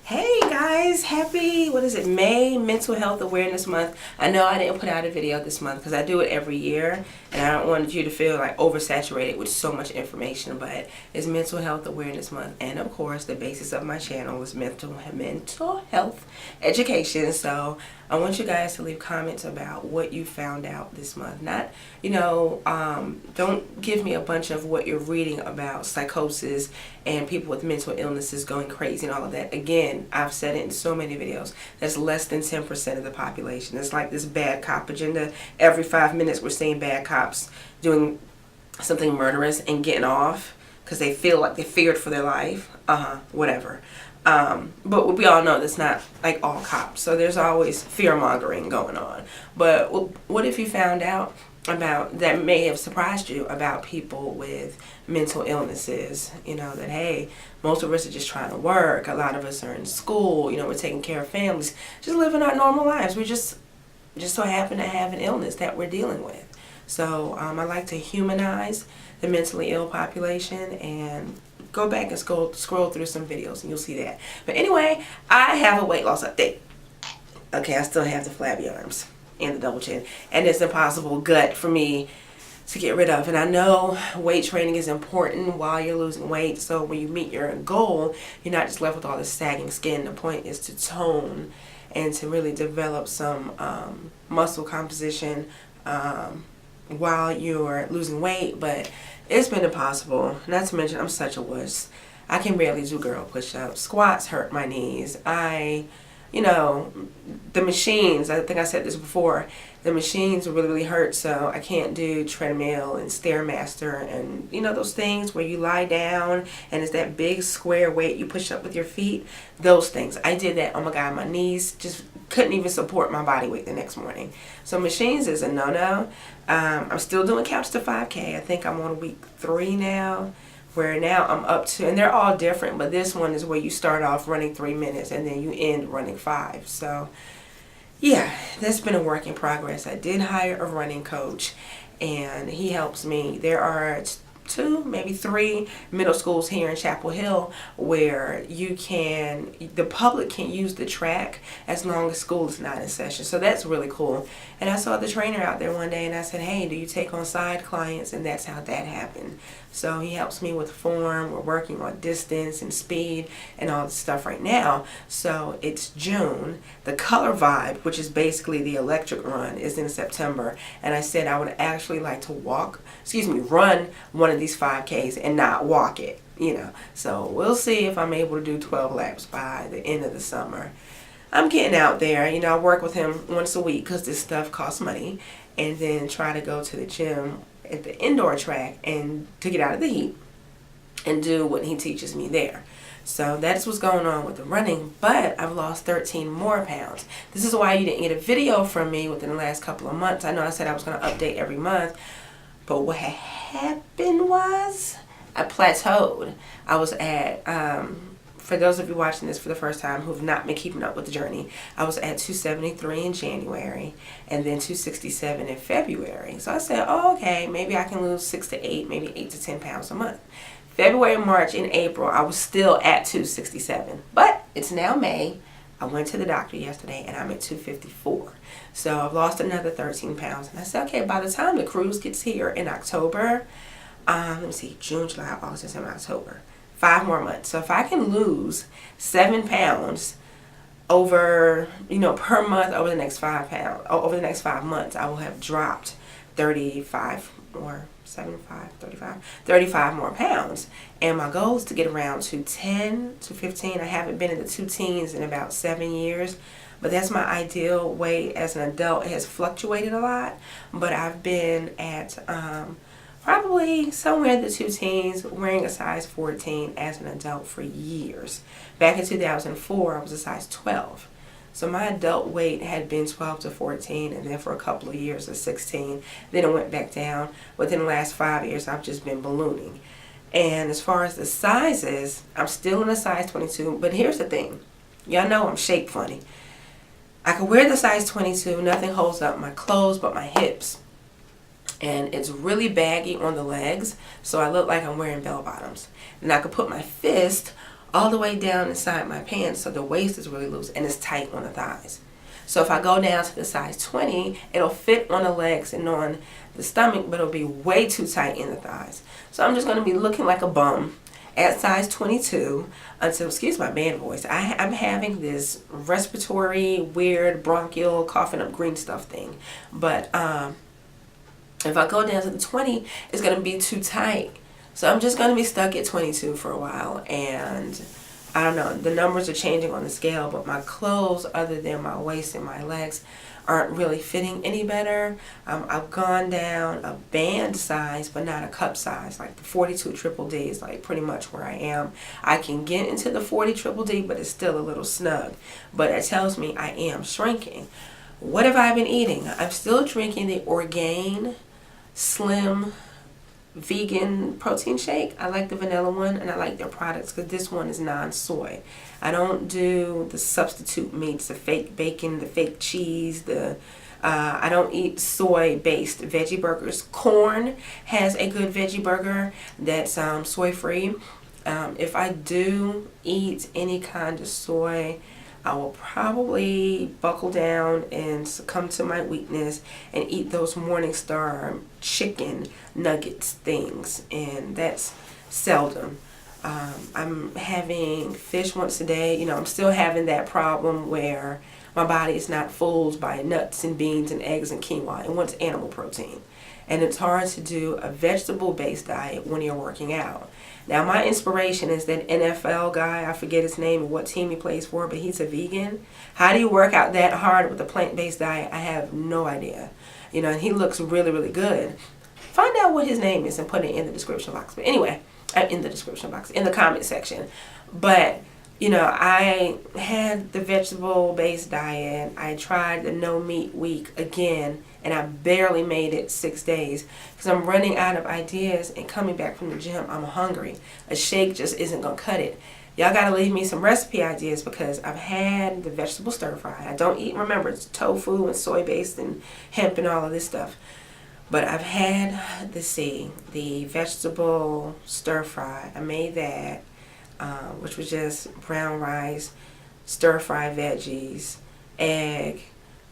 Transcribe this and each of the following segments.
Hey guys, happy, what is it, May Mental Health Awareness Month. I know I didn't put out a video this month because I do it every year and I don't want you to feel like oversaturated with so much information, but it's Mental Health Awareness Month, and of course the basis of my channel is mental health education. So I want you guys to leave comments about what you found out this month. Not, don't give me a bunch of what you're reading about psychosis and people with mental illnesses going crazy and all of that. Again, I've said it in so many videos. That's less than 10% of the population. It's like this bad cop agenda. Every 5 minutes we're seeing bad cops doing something murderous and getting off because they feel like they feared for their life. Whatever. But we all know that's not like all cops. So there's always fear mongering going on. But what if you found out about that may have surprised you about people with mental illnesses? You know, that hey, most of us are just trying to work. A lot of us are in school. You know, we're taking care of families, just living our normal lives. We just so happen to have an illness that we're dealing with. So I like to humanize the mentally ill population, and go back and scroll through some videos and you'll see that. But anyway, I have a weight loss update. Okay, I still have the flabby arms and the double chin, and it's impossible gut for me to get rid of. And I know weight training is important while you're losing weight, so when you meet your goal, you're not just left with all this sagging skin. The point is to tone and to really develop some muscle composition while you're losing weight. But it's been impossible. Not to mention, I'm such a wuss. I can barely do girl push-ups. Squats hurt my knees. The machines, I think I said this before, the machines really hurt, so I can't do treadmill and Stairmaster and, those things where you lie down and it's that big square weight you push up with your feet. Those things. I did that. Oh my God, my knees just couldn't even support my body weight the next morning. So machines is a no-no. I'm still doing Couch to 5K. I think I'm on week 3 now, where now I'm up to, and they're all different, but this one is where you start off running 3 minutes and then you end running 5. So yeah, that's been a work in progress. I did hire a running coach and he helps me. There are 2, maybe 3 middle schools here in Chapel Hill where the public can use the track as long as school is not in session. So that's really cool. And I saw the trainer out there one day and I said, hey, do you take on side clients? And that's how that happened. So he helps me with form. We're working on distance and speed and all this stuff right now. So it's June. The color vibe, which is basically the electric run, is in September. And I said I would actually like to run one of these 5Ks and not walk it, So we'll see if I'm able to do 12 laps by the end of the summer. I'm getting out there. I work with him once a week because this stuff costs money, and then try to go to the gym at the indoor track and to get out of the heat and do what he teaches me there. So that's what's going on with the running, but I've lost 13 more pounds. This is why you didn't get a video from me within the last couple of months. I know I said I was going to update every month, but what had happened was I plateaued. I was at, for those of you watching this for the first time who have not been keeping up with the journey, I was at 273 in January and then 267 in February. So I said, oh, okay, maybe I can lose 6 to 8, maybe 8 to 10 pounds a month. February, March, and April, I was still at 267. But it's now May. I went to the doctor yesterday and I'm at 254. So I've lost another 13 pounds. And I said, okay, by the time the cruise gets here in October, let me see, June, July, August, September, October, 5 more months. So if I can lose 7 pounds over, per month over the next 5 months, I will have dropped 35 more pounds. And my goal is to get around to 10 to 15. I haven't been in the 2 teens in about 7 years, but that's my ideal weight as an adult. It has fluctuated a lot, but I've been at probably somewhere in the 2 teens, wearing a size 14 as an adult for years. Back in 2004, I was a size 12. So my adult weight had been 12 to 14, and then for a couple of years a 16. Then it went back down. Within the last 5 years, I've just been ballooning. And as far as the sizes, I'm still in a size 22. But here's the thing. Y'all know I'm shape funny. I can wear the size 22. Nothing holds up my clothes but my hips. And it's really baggy on the legs, so I look like I'm wearing bell bottoms. And I could put my fist all the way down inside my pants, so the waist is really loose and it's tight on the thighs. So if I go down to the size 20, it'll fit on the legs and on the stomach, but it'll be way too tight in the thighs. So I'm just going to be looking like a bum at size 22 until, excuse my bad voice, I'm having this respiratory, weird, bronchial, coughing up green stuff thing. But if I go down to the 20, it's going to be too tight. So I'm just going to be stuck at 22 for a while, and I don't know, the numbers are changing on the scale, but my clothes, other than my waist and my legs, aren't really fitting any better. I've gone down a band size, but not a cup size. Like the 42 triple D is like pretty much where I am. I can get into the 40 triple D, but it's still a little snug. But it tells me I am shrinking. What have I been eating? I'm still drinking the Orgain Slim vegan protein shake. I like the vanilla one, and I like their products because this one is non-soy. I don't do the substitute meats, the fake bacon, the fake cheese, I don't eat soy-based veggie burgers. Corn has a good veggie burger that's soy-free. If I do eat any kind of soy, I will probably buckle down and succumb to my weakness and eat those Morningstar chicken nuggets things, and that's seldom. I'm having fish once a day. You know, I'm still having that problem where my body is not fooled by nuts and beans and eggs and quinoa. It wants animal protein. And it's hard to do a vegetable-based diet when you're working out. Now, my inspiration is that NFL guy, I forget his name and what team he plays for, but he's a vegan. How do you work out that hard with a plant-based diet? I have no idea. You know, and he looks really, really good. Find out what his name is and put it in the description box. But anyway, in the description box, in the comment section. But, you know, I had the vegetable-based diet. I tried the no-meat week again, and I barely made it 6 days because I'm running out of ideas, and coming back from the gym, I'm hungry. A shake just isn't going to cut it. Y'all got to leave me some recipe ideas because I've had the vegetable stir fry. I don't eat, remember, it's tofu and soy-based and hemp and all of this stuff. But I've had, let's see, the vegetable stir fry. I made that, which was just brown rice, stir fry veggies, egg,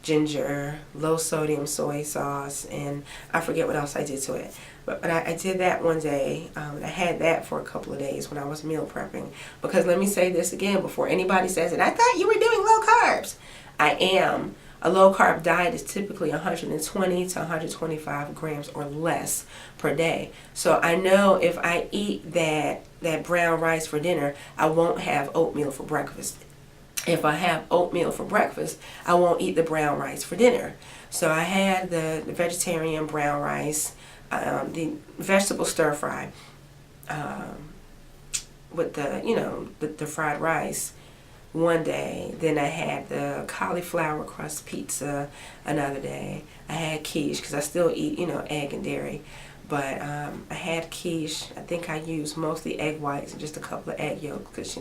ginger, low sodium soy sauce, and I forget what else I did to it. But I did that one day. I had that for a couple of days when I was meal prepping. Because let me say this again before anybody says it. I thought you were doing low carbs. I am. A low carb diet is typically 120 to 125 grams or less per day. So I know if I eat that brown rice for dinner, I won't have oatmeal for breakfast. If I have oatmeal for breakfast, I won't eat the brown rice for dinner. So I had the vegetarian brown rice, the vegetable stir fry with the fried rice one day. Then I had the cauliflower crust pizza another day. I had quiche because I still eat, egg and dairy. But I had quiche. I think I used mostly egg whites and just a couple of egg yolks because,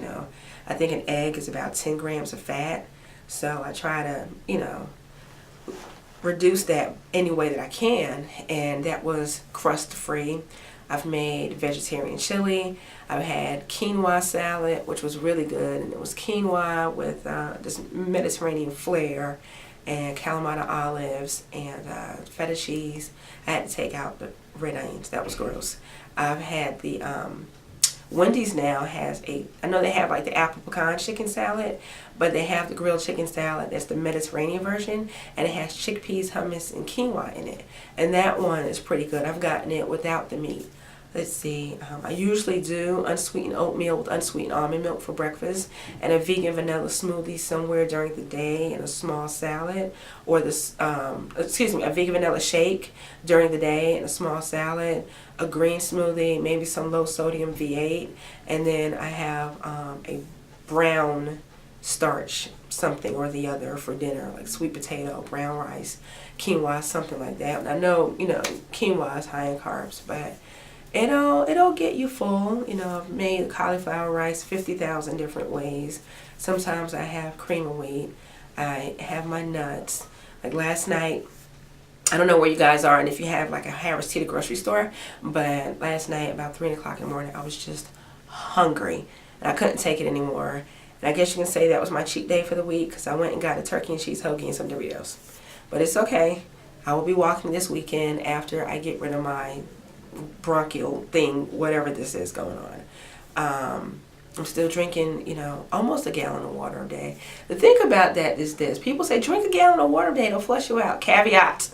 I think an egg is about 10 grams of fat. So I try to, reduce that any way that I can. And that was crust-free. I've made vegetarian chili. I've had quinoa salad, which was really good. And it was quinoa with this Mediterranean flair and Kalamata olives and feta cheese. I had to take out the red onions. That was gross. I've had the Wendy's now has I know they have like the apple pecan chicken salad, but they have the grilled chicken salad. That's the Mediterranean version, and it has chickpeas, hummus, and quinoa in it. And that one is pretty good. I've gotten it without the meat. Let's see, I usually do unsweetened oatmeal with unsweetened almond milk for breakfast and a vegan vanilla smoothie somewhere during the day and a small salad, or a vegan vanilla shake during the day and a small salad, a green smoothie, maybe some low sodium V8, and then I have a brown starch something or the other for dinner, like sweet potato, brown rice, quinoa, something like that. And I know, quinoa is high in carbs, but it'll get you full. I've made cauliflower rice 50,000 different ways. Sometimes I have cream of wheat. I have my nuts. Like last night, I don't know where you guys are and if you have like a Harris Teeter grocery store, but last night about 3 o'clock in the morning, I was just hungry. and I couldn't take it anymore. And I guess you can say that was my cheat day for the week because I went and got a turkey and cheese hoagie and some Doritos. But it's okay. I will be walking this weekend after I get rid of my bronchial thing, whatever this is going on. I'm still drinking, almost a gallon of water a day. The thing about that is this. People say, drink a gallon of water a day, it'll flush you out. Caveat.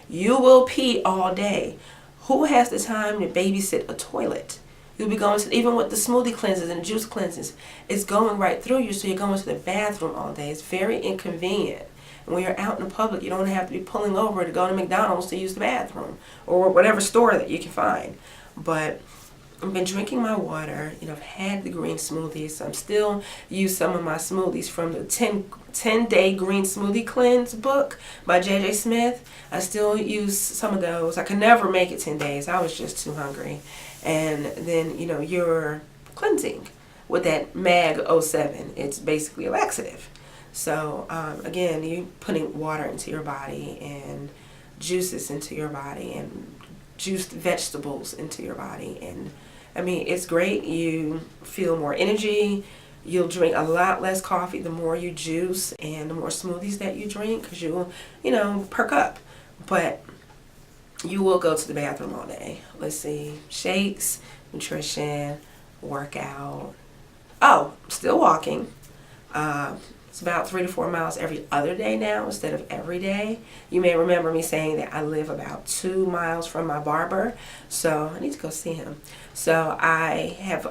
You will pee all day. Who has the time to babysit a toilet? You'll be going to, even with the smoothie cleanses and the juice cleanses, it's going right through you, so you're going to the bathroom all day. It's very inconvenient. And when you're out in the public, you don't have to be pulling over to go to McDonald's to use the bathroom or whatever store that you can find. But I've been drinking my water. I've had the green smoothies. So I'm still use some of my smoothies from the 10-day green smoothie cleanse book by J.J. Smith. I still use some of those. I could never make it 10 days. I was just too hungry. And then, you're cleansing with that MAG 07. It's basically a laxative. So, again, you're putting water into your body and juices into your body and juiced vegetables into your body. And it's great. You feel more energy. You'll drink a lot less coffee the more you juice and the more smoothies that you drink because you'll, perk up. But you will go to the bathroom all day. Let's see. Shakes, nutrition, workout. Oh, still walking. It's about 3 to 4 miles every other day now instead of every day. You may remember me saying that I live about 2 miles from my barber, so I need to go see him. So I have,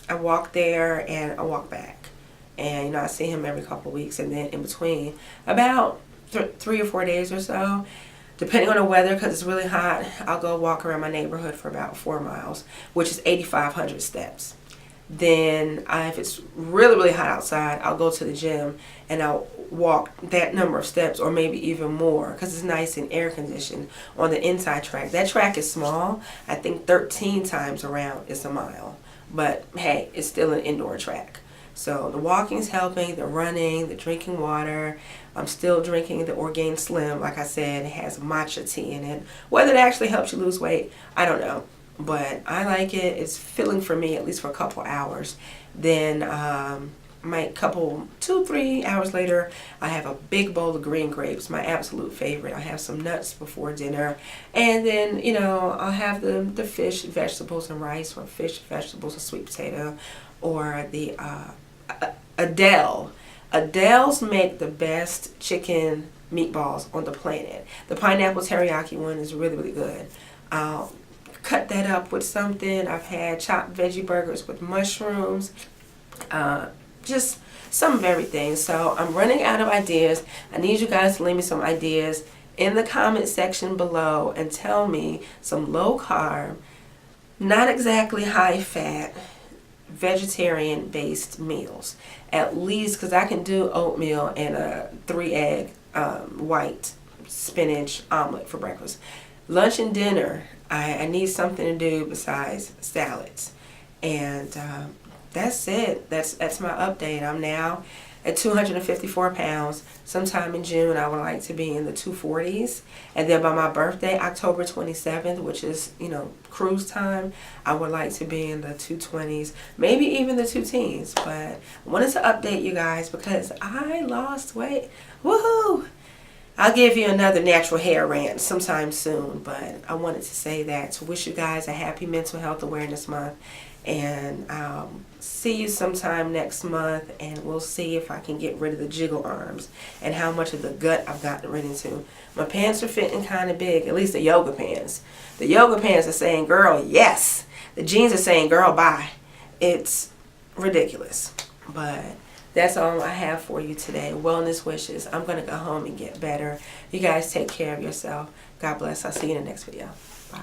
I walk there and I walk back. And, I see him every couple of weeks, and then in between, about 3 or 4 days or so, depending on the weather, because it's really hot, I'll go walk around my neighborhood for about 4 miles, which is 8,500 steps. Then if it's really, really hot outside, I'll go to the gym and I'll walk that number of steps or maybe even more because it's nice and air conditioned on the inside track. That track is small. I think 13 times around is a mile. But hey, it's still an indoor track. So the walking's helping, the running, the drinking water. I'm still drinking the Orgain Slim. Like I said, it has matcha tea in it. Whether it actually helps you lose weight, I don't know. But I like it. It's filling for me at least for a couple hours. Then my 2-3 hours later, I have a big bowl of green grapes, my absolute favorite. I have some nuts before dinner. And then, I'll have the fish, vegetables, and rice, or fish, vegetables, and sweet potato, or the Adele. Adele's make the best chicken meatballs on the planet. The pineapple teriyaki one is really, really good. I'll cut that up with something. I've had chopped veggie burgers with mushrooms. Just some of everything. So I'm running out of ideas. I need you guys to leave me some ideas in the comment section below and tell me some low carb, not exactly high fat, vegetarian based meals. At least, because I can do oatmeal and a 3-egg white spinach omelet for breakfast. Lunch and dinner, I need something to do besides salads. And that's it. That's my update. I'm now at 254 pounds. Sometime in June, I would like to be in the 240s. And then by my birthday, October 27th, which is, cruise time, I would like to be in the 220s, maybe even the 2 teens. But I wanted to update you guys because I lost weight. Woohoo! I'll give you another natural hair rant sometime soon, but I wanted to say that to wish you guys a happy Mental Health Awareness Month, and I'll see you sometime next month, and we'll see if I can get rid of the jiggle arms and how much of the gut I've gotten rid into. My pants are fitting kind of big, at least the yoga pants. The yoga pants are saying, girl, yes. The jeans are saying, girl, bye. It's ridiculous, but that's all I have for you today. Wellness wishes. I'm going to go home and get better. You guys take care of yourself. God bless. I'll see you in the next video. Bye.